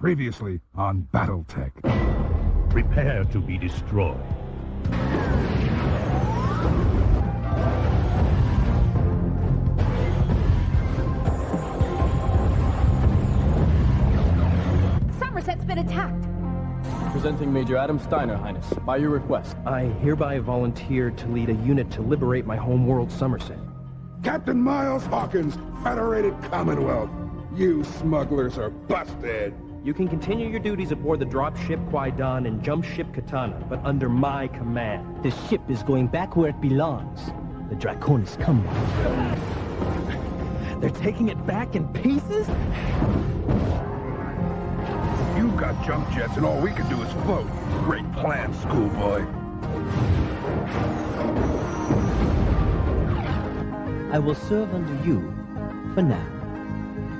Previously on Battletech. Prepare to be destroyed. Somerset's been attacked. Presenting Major Adam Steiner, Highness, by your request. I hereby volunteer to lead a unit to liberate my home world, Somerset. Captain Miles Hawkins, Federated Commonwealth. You smugglers are busted. You can continue your duties aboard the dropship Kwai-Dan and jump ship Katana, but under my command. The ship is going back where it belongs. The Draconis come now. They're taking it back in pieces? You've got jump jets and all we can do is float. Great plan, schoolboy. I will serve under you for now.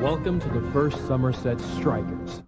Welcome to the first Somerset Strikers.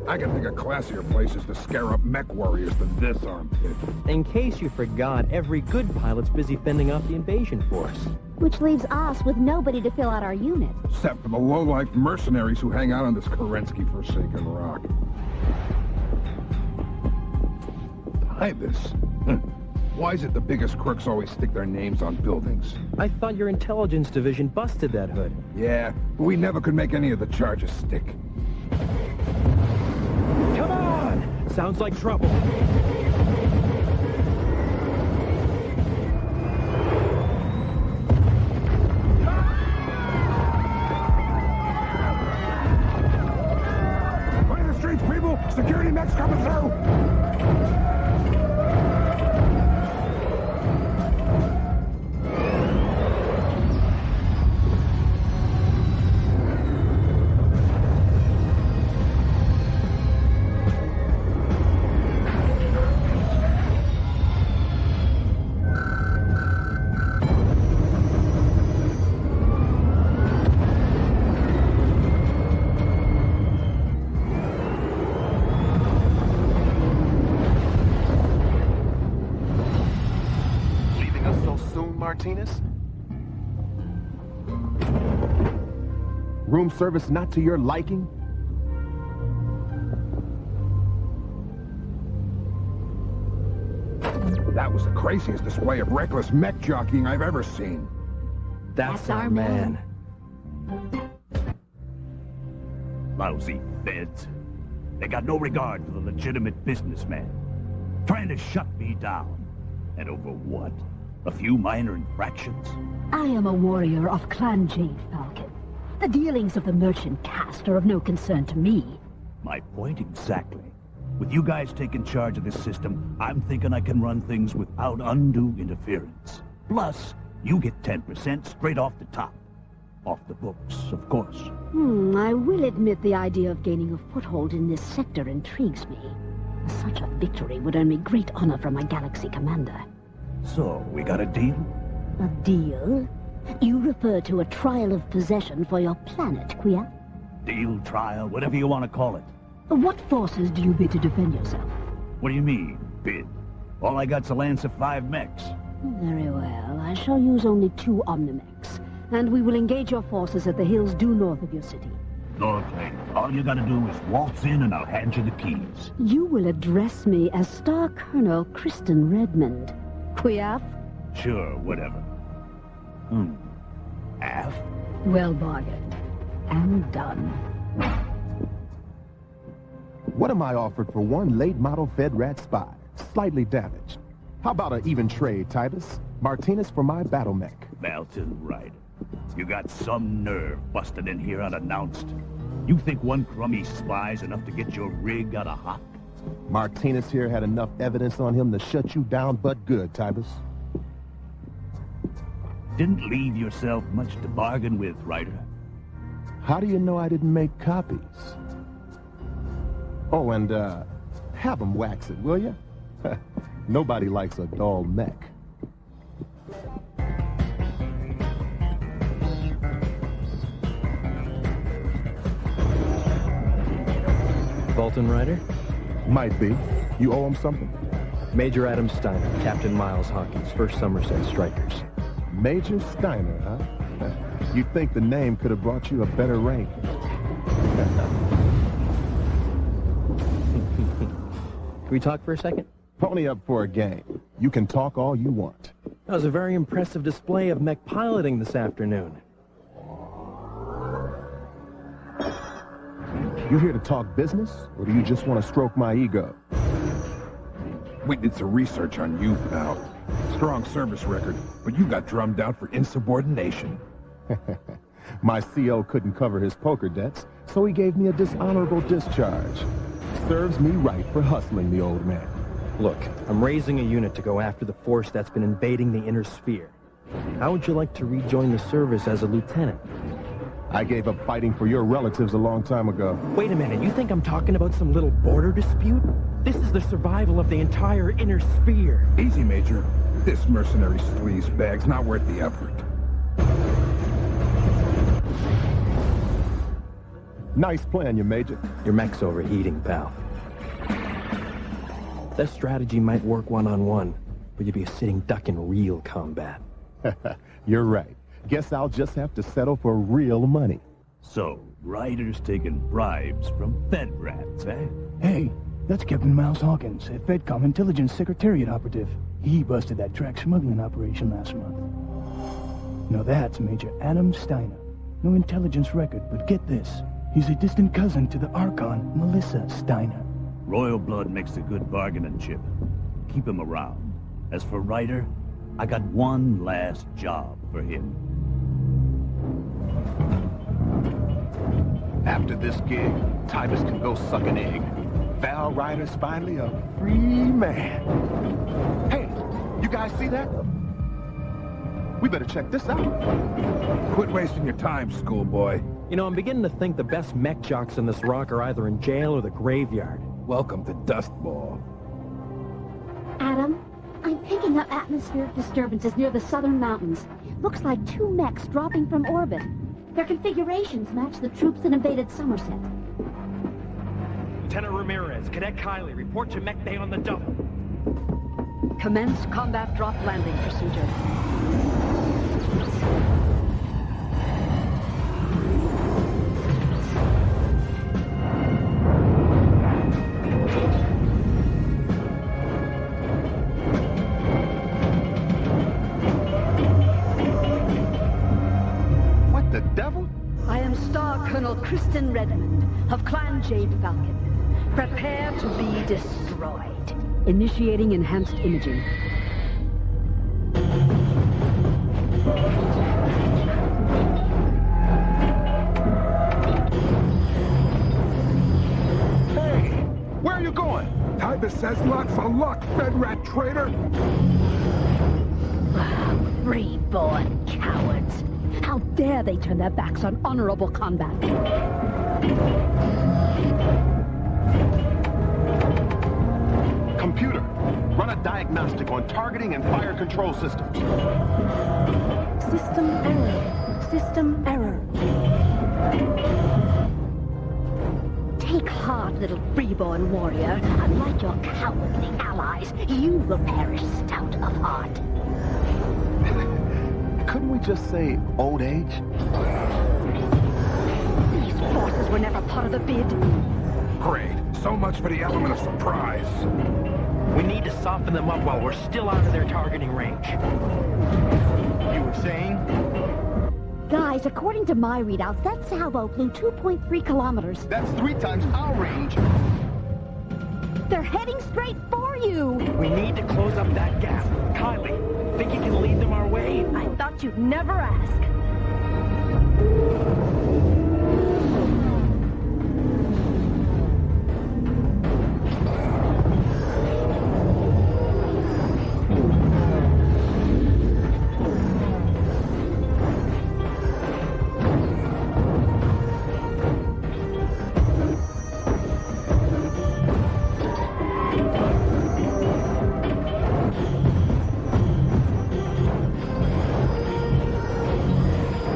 I can think of classier places to scare up mech warriors than this armpit. In case you forgot, every good pilot's busy fending off the invasion force. Which leaves us with nobody to fill out our unit. Except for the low-life mercenaries who hang out on this Kerensky-forsaken rock. Hide this. Why is it the biggest crooks always stick their names on buildings? I thought your intelligence division busted that hood. Yeah, but we never could make any of the charges stick. Come on! Sounds like trouble. Clear the streets, people! Security mech's coming through! Martinez? Room service not to your liking? That was the craziest display of reckless mech jockeying I've ever seen. That's our man. Lousy feds. They got no regard for the legitimate businessman. Trying to shut me down. And over what? A few minor infractions? I am a warrior of Clan Jade Falcon. The dealings of the merchant caste are of no concern to me. My point exactly. With you guys taking charge of this system, I'm thinking I can run things without undue interference. Plus, you get 10% straight off the top. Off the books, of course. I will admit the idea of gaining a foothold in this sector intrigues me. Such a victory would earn me great honor from my galaxy commander. So, we got a deal? A deal? You refer to a trial of possession for your planet, Quia? Deal, trial, whatever you want to call it. What forces do you bid to defend yourself? What do you mean, bid? All I got's a lance of 5 mechs. Very well. I shall use only 2 Omnimex, and we will engage your forces at the hills due north of your city. Okay, all you gotta do is waltz in and I'll hand you the keys. You will address me as Star Colonel Kristen Redmond. Quiaf? Sure, whatever. Half? Well bargained. I'm done. What am I offered for one late model Fed Rat spy? Slightly damaged. How about an even trade, Titus? Martinez for my battle mech. Belton Ryder. You got some nerve busting in here unannounced. You think one crummy spy's enough to get your rig out of hock? Martinez here had enough evidence on him to shut you down but good, Titus. Didn't leave yourself much to bargain with, Ryder. How do you know I didn't make copies? Oh, and, have them wax it, will ya? Nobody likes a dull mech. Bolton Ryder? Might be. You owe him something? Major Adam Steiner, Captain Miles Hawkins, 1st Somerset Strikers. Major Steiner, huh? You'd think the name could have brought you a better rank. Can we talk for a second? Pony up for a game. You can talk all you want. That was a very impressive display of mech piloting this afternoon. You here to talk business, or do you just want to stroke my ego? We did some research on you, pal. Strong service record, but you got drummed out for insubordination. My CO couldn't cover his poker debts, so he gave me a dishonorable discharge. Serves me right for hustling the old man. Look, I'm raising a unit to go after the force that's been invading the inner sphere. How would you like to rejoin the service as a lieutenant? I gave up fighting for your relatives a long time ago. Wait a minute, you think I'm talking about some little border dispute? This is the survival of the entire inner sphere. Easy, Major. This mercenary sleaze bag's not worth the effort. Nice plan, you Major. Your mech's overheating, pal. That strategy might work one-on-one, but you'd be a sitting duck in real combat. You're right. Guess I'll just have to settle for real money. So, Ryder's taking bribes from Fed rats, eh? Hey, that's Captain Miles Hawkins, a FedCom Intelligence Secretariat operative. He busted that track smuggling operation last month. Now that's Major Adam Steiner. No intelligence record, but get this. He's a distant cousin to the Archon, Melissa Steiner. Royal blood makes a good bargaining chip. Keep him around. As for Ryder, I got one last job for him. After this gig, Titus can go suck an egg. Val Ryder's finally a free man. Hey, you guys see that? We better check this out. Quit wasting your time, schoolboy. You know, I'm beginning to think the best mech jocks in this rock are either in jail or the graveyard. Welcome to Dust Ball. Adam, I'm picking up atmospheric disturbances near the southern mountains. Looks like 2 mechs dropping from orbit. Their configurations match the troops that invaded Somerset. Lieutenant Ramirez, Cadet Kiley, report to mech bay on the double. Commence combat drop landing procedure. What the devil? I am Star Colonel Kristen Redmond of Clan Jade Falcon. Prepare to be destroyed. Initiating enhanced imaging. Hey, where are you going? Titus says lots of luck, Fed rat traitor. Free-born cowards. How dare they turn their backs on honorable combat? Computer, run a diagnostic on targeting and fire control systems. System error. System error. Take heart, little freeborn warrior. Unlike your cowardly allies, you will perish stout of heart. Couldn't we just say old age? These forces Snickers were never part of the bid. Great. So much for the element of surprise. We need to soften them up while we're still out of their targeting range. You were saying? Guys, according to my readouts, that salvo flew 2.3 kilometers. That's 3 times our range. They're heading straight for you. We need to close up that gap. Kylie, think you can lead them our way? I thought you'd never ask.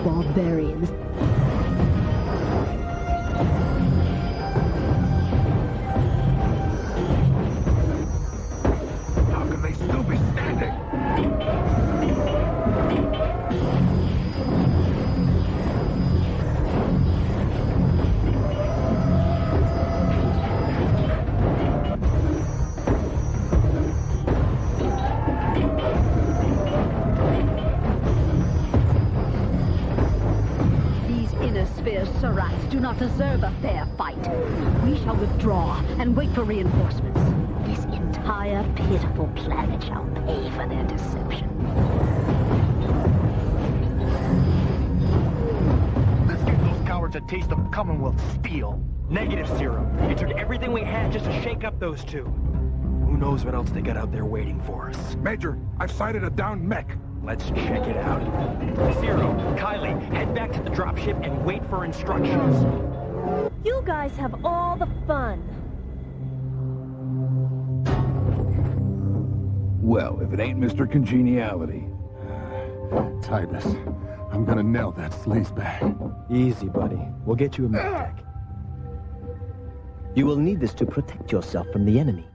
Barbarians. How can they still be standing? Surats do not deserve a fair fight. We shall withdraw and wait for reinforcements. This entire pitiful planet shall pay for their deception. Let's give those cowards a taste of Commonwealth steel. Negative, Zero. It took everything we had just to shake up those two. Who knows what else they got out there waiting for us? Major, I've sighted a downed mech. Let's check it out. Zero, Kylie, head back to the dropship and wait for instructions. You guys have all the fun. Well, if it ain't Mr. Congeniality. Titus, I'm gonna nail that sleazebag. Easy, buddy. We'll get you a medtech. You will need this to protect yourself from the enemy.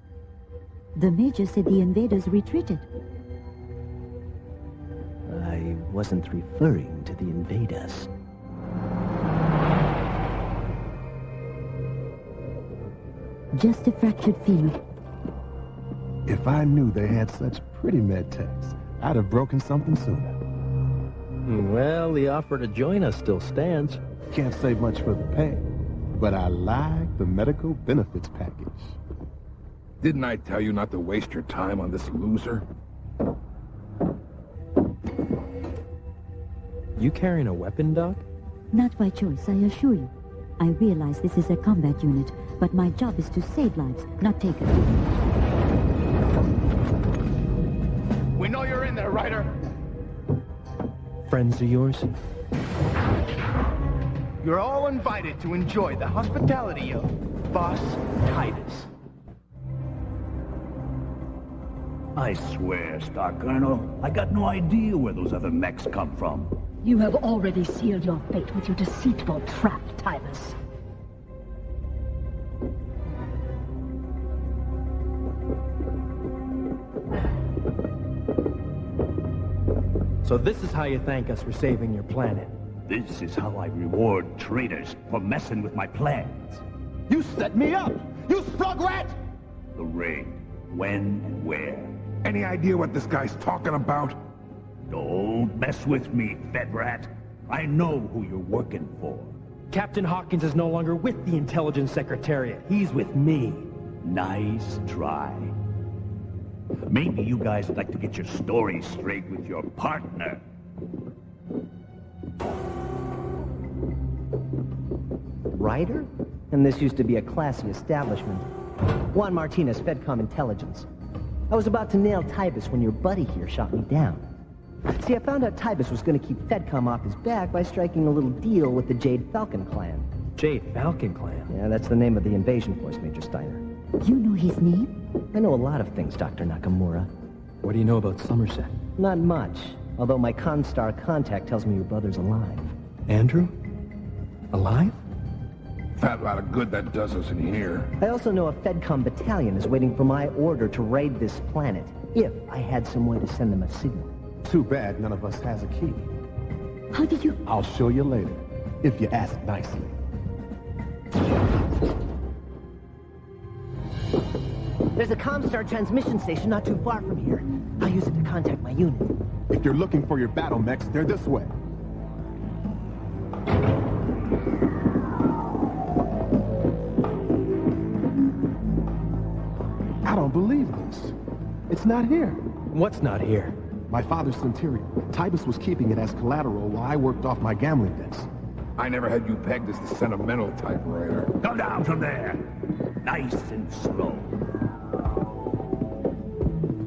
The Major said the invaders retreated. I wasn't referring to the invaders. Just a fractured femur. If I knew they had such pretty med techs, I'd have broken something sooner. Well, the offer to join us still stands. Can't say much for the pay, but I like the medical benefits package. Didn't I tell you not to waste your time on this loser? You carrying a weapon, Doc? Not by choice, I assure you. I realize this is a combat unit, but my job is to save lives, not take them. We know you're in there, Ryder. Friends of yours? You're all invited to enjoy the hospitality of Boss Titus. I swear, Star Colonel, I got no idea where those other mechs come from. You have already sealed your fate with your deceitful trap, Titus. So this is how you thank us for saving your planet. This is how I reward traitors for messing with my plans. You set me up! You slug rat! The raid. When and where? Any idea what this guy's talking about? Don't mess with me, Fed Rat. I know who you're working for. Captain Hawkins is no longer with the Intelligence Secretariat. He's with me. Nice try. Maybe you guys would like to get your story straight with your partner. Ryder? And this used to be a classy establishment. Juan Martinez, Fedcom Intelligence. I was about to nail Tybus when your buddy here shot me down. See, I found out Tybus was going to keep Fedcom off his back by striking a little deal with the Jade Falcon clan. Jade Falcon clan? Yeah, that's the name of the invasion force, Major Steiner. You know his name? I know a lot of things, Dr. Nakamura. What do you know about Somerset? Not much, although my Constar contact tells me your brother's alive. Andrew? Alive? Fat lot of good that does us in here. I also know a Fedcom battalion is waiting for my order to raid this planet, if I had some way to send them a signal. Too bad none of us has a key. How did you... I'll show you later, if you ask nicely. There's a Comstar transmission station not too far from here. I'll use it to contact my unit. If you're looking for your battle mechs, they're this way. I don't believe this. It's not here. What's not here? My father's Centurion. Tibus was keeping it as collateral while I worked off my gambling debts. I never had you pegged as the sentimental type, Ryder. Come down from there. Nice and slow.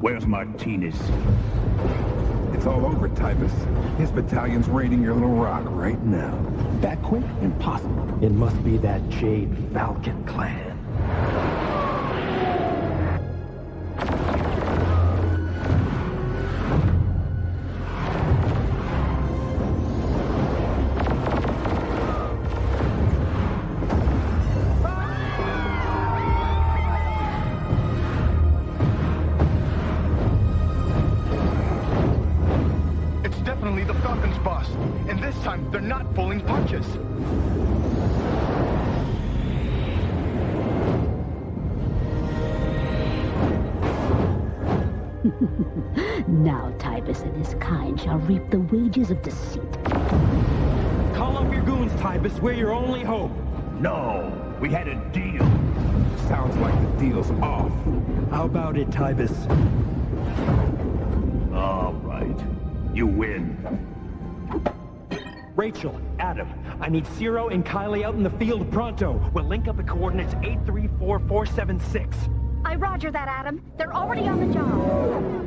Where's Martinez? It's all over, Tibus. His battalion's raiding your little rock right now. That quick? Impossible. It must be that Jade Falcon clan. They're not pulling punches. Now Tibus and his kind shall reap the wages of deceit. Call up your goons, Tibus. We're your only hope. No, we had a deal. Sounds like the deal's off. How about it, Tibus? All right. You win. Rachel, Adam, I need Ciro and Kylie out in the field pronto. We'll link up at coordinates 834476. I roger that, Adam. They're already on the job.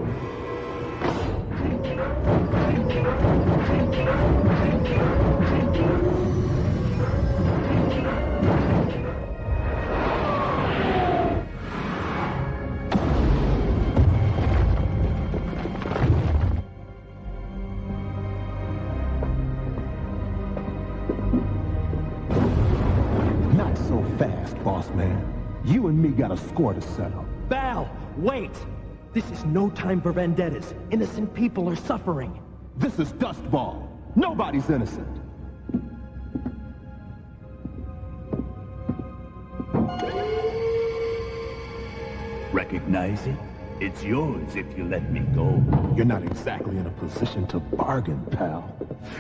Not so fast, boss man. You and me got a score to settle. Val, wait! This is no time for vendettas. Innocent people are suffering. This is Dustball. Nobody's innocent. Recognize it? It's yours if you let me go. You're not exactly in a position to bargain, pal.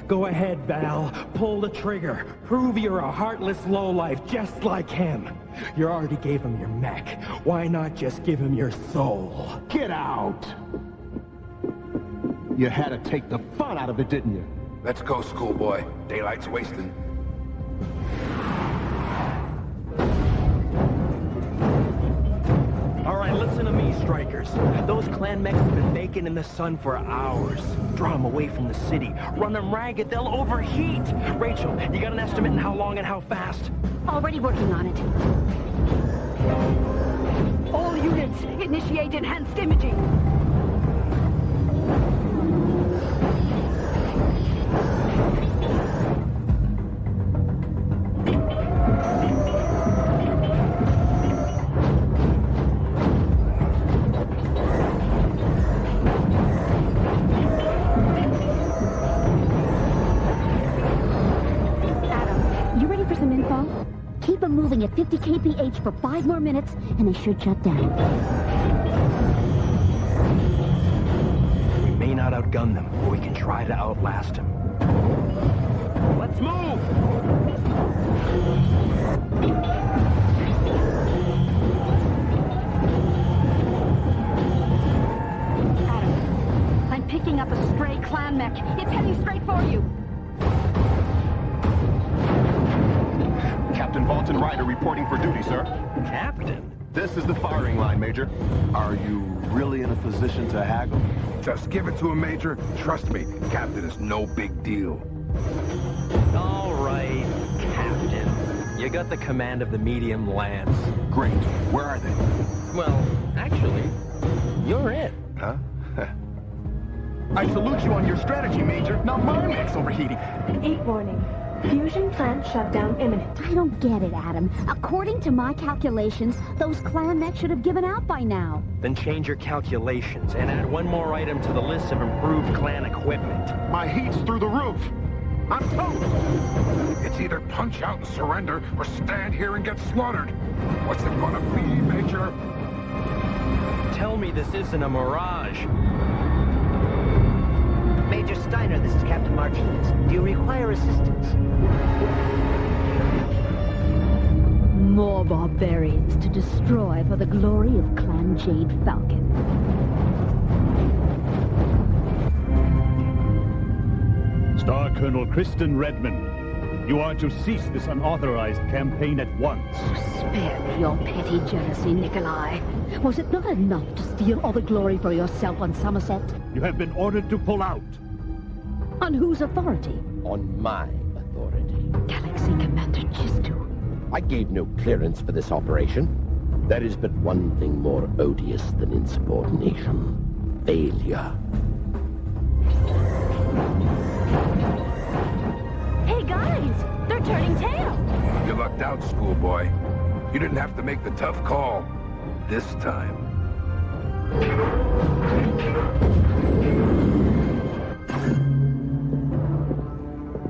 Go ahead, Val. Pull the trigger. Prove you're a heartless lowlife just like him. You already gave him your mech. Why not just give him your soul? Get out! You had to take the fun out of it, didn't you? Let's go, schoolboy. Daylight's wasting. All right, listen to me, strikers. Those clan mechs have been baking in the sun for hours. Draw them away from the city. Run them ragged, they'll overheat. Rachel, you got an estimate on how long and how fast? Already working on it. All units, initiate enhanced imaging. Keep them moving at 50 kph for 5 more minutes, and they should shut down. We may not outgun them, but we can try to outlast them. Let's move! Adam, I'm picking up a stray clan mech. It's heading straight for you. Captain Bolton Ryder reporting for duty, sir. Captain? This is the firing line, Major. Are you really in a position to haggle? Just give it to him, Major. Trust me, Captain is no big deal. All right, Captain. You got the command of the medium lance. Great. Where are they? Well, actually, you're it. Huh? I salute you on your strategy, Major. Now my mech's overheating. 8 warning. Fusion plant shutdown imminent. I don't get it, Adam. According to my calculations, those clan mechs should have given out by now. Then change your calculations and add one more item to the list of improved clan equipment. My heat's through the roof. I'm toast! It's either punch out and surrender, or stand here and get slaughtered. What's it gonna be, Major? Tell me this isn't a mirage. Major Steiner, this is Captain Martinez. Do you require assistance? More barbarians to destroy for the glory of Clan Jade Falcon. Star Colonel Kristen Redmond, you are to cease this unauthorized campaign at once. Spare me your petty jealousy, Nikolai. Was it not enough to steal all the glory for yourself on Somerset? You have been ordered to pull out. On whose authority? On my authority. Galaxy Commander Chistu. I gave no clearance for this operation. There is but one thing more odious than insubordination. Failure. Hey guys, they're turning tail. You lucked out, schoolboy. You didn't have to make the tough call. This time.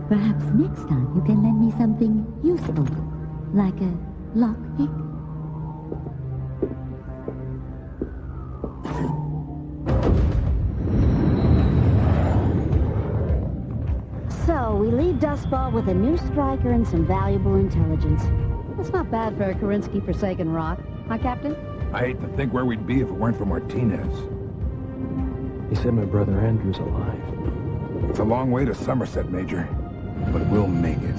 Perhaps next time you can lend me something useful, like a lockpick. So, we leave Dustball with a new striker and some valuable intelligence. That's not bad for a Kerensky-forsaken rock, huh, Captain? I hate to think where we'd be if it weren't for Martinez. He said my brother Andrew's alive. It's a long way to Somerset, Major, but we'll make it.